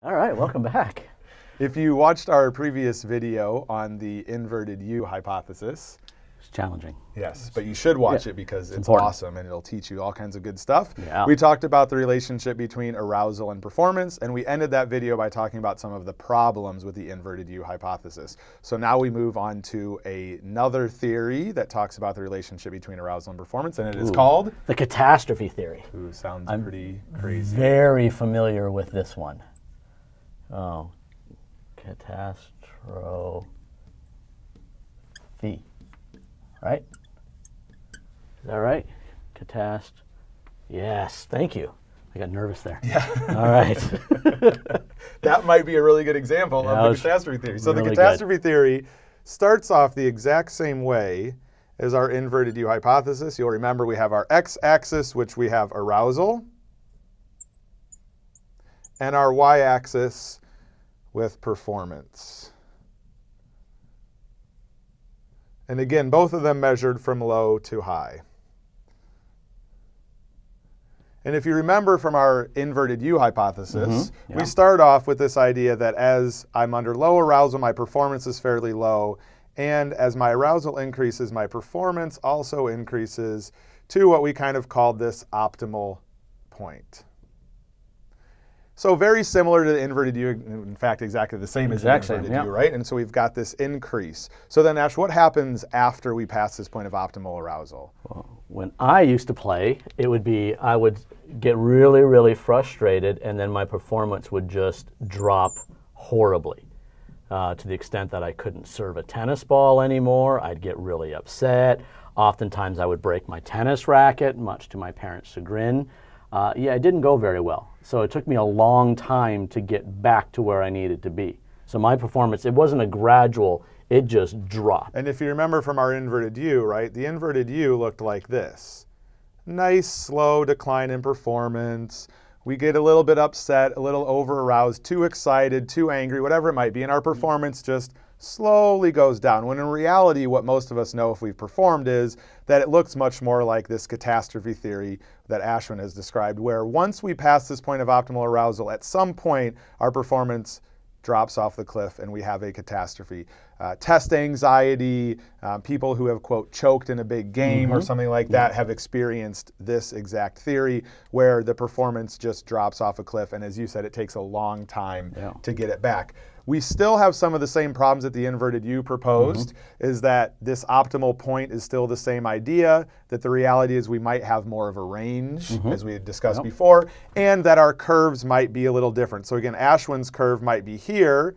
All right, welcome back. If you watched our previous video on the inverted U hypothesis, It's challenging. yes, but you should watch it because it's important. awesome and it'll teach you all kinds of good stuff. Yeah. We talked about the relationship between arousal and performance, and we ended that video by talking about some of the problems with the inverted U hypothesis. So now we move on to another theory that talks about the relationship between arousal and performance, and it is called? The catastrophe theory. Ooh, sounds pretty crazy. Very familiar with this one. Oh, catastrophe. Right? Is that right? Yes, thank you. I got nervous there. Yeah. All right. That might be a really good example of the catastrophe theory. So really the catastrophe theory starts off the exact same way as our inverted U hypothesis. You'll remember we have our x-axis, which we have arousal, and our y-axis with performance. And again, both of them measured from low to high. And if you remember from our inverted U hypothesis, we start off with this idea that as I'm under low arousal, my performance is fairly low. And as my arousal increases, my performance also increases to what we kind of called this optimal point. So very similar to the inverted U, in fact, exactly the same as the inverted U, right? And so we've got this increase. So then, Ash, what happens after we pass this point of optimal arousal? Well, when I used to play, it would be I would get really, really frustrated, and then my performance would just drop horribly to the extent that I couldn't serve a tennis ball anymore. I'd get really upset. Oftentimes, I would break my tennis racket, much to my parents' chagrin. Yeah, it didn't go very well. So it took me a long time to get back to where I needed to be. So my performance, it wasn't a gradual, it just dropped. And if you remember from our inverted U, right, the inverted U looked like this. Nice, slow decline in performance. We get a little bit upset, a little over-aroused, too excited, too angry, whatever it might be, and our performance just slowly goes down. When in reality, what most of us know if we've performed is that it looks much more like this catastrophe theory that Ashwin has described, where once we pass this point of optimal arousal, at some point our performance drops off the cliff and we have a catastrophe. Test anxiety, people who have, quote, choked in a big game or something like that have experienced this exact theory where the performance just drops off a cliff, and as you said, it takes a long time to get it back. We still have some of the same problems that the inverted U proposed, is that this optimal point is still the same idea, that the reality is we might have more of a range, as we had discussed before, and that our curves might be a little different. So again, Ashwin's curve might be here,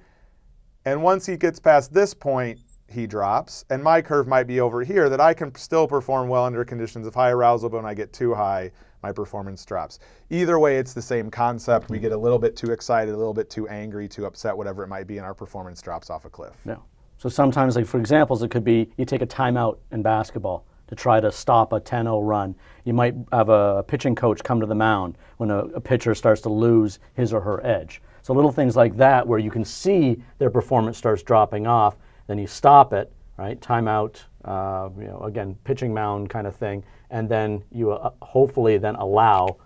and once he gets past this point, he drops, and my curve might be over here, that I can still perform well under conditions of high arousal, but when I get too high, my performance drops. Either way, it's the same concept. We get a little bit too excited, a little bit too angry, too upset, whatever it might be, and our performance drops off a cliff. Yeah. So sometimes, like for examples, it could be you take a timeout in basketball to try to stop a 10-0 run. You might have a pitching coach come to the mound when a pitcher starts to lose his or her edge. So little things like that where you can see their performance starts dropping off, then you stop it, right? Timeout, again, pitching mound kind of thing, and then you hopefully then allow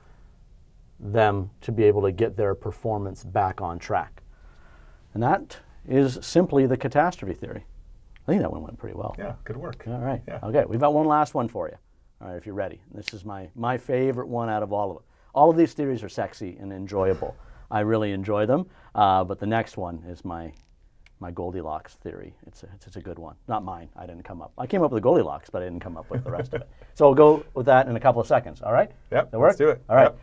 them to be able to get their performance back on track. And that is simply the catastrophe theory. I think that one went pretty well. Yeah, good work. All right. Yeah. Okay, we've got one last one for you. All right, if you're ready. This is my favorite one out of all of them. All of these theories are sexy and enjoyable. I really enjoy them, but the next one is my Goldilocks theory. It's a good one. Not mine. I didn't come up. I came up with the Goldilocks, but I didn't come up with the rest of it. So we'll go with that in a couple of seconds. All right? Yep, That work? let's do it. All right. Yep.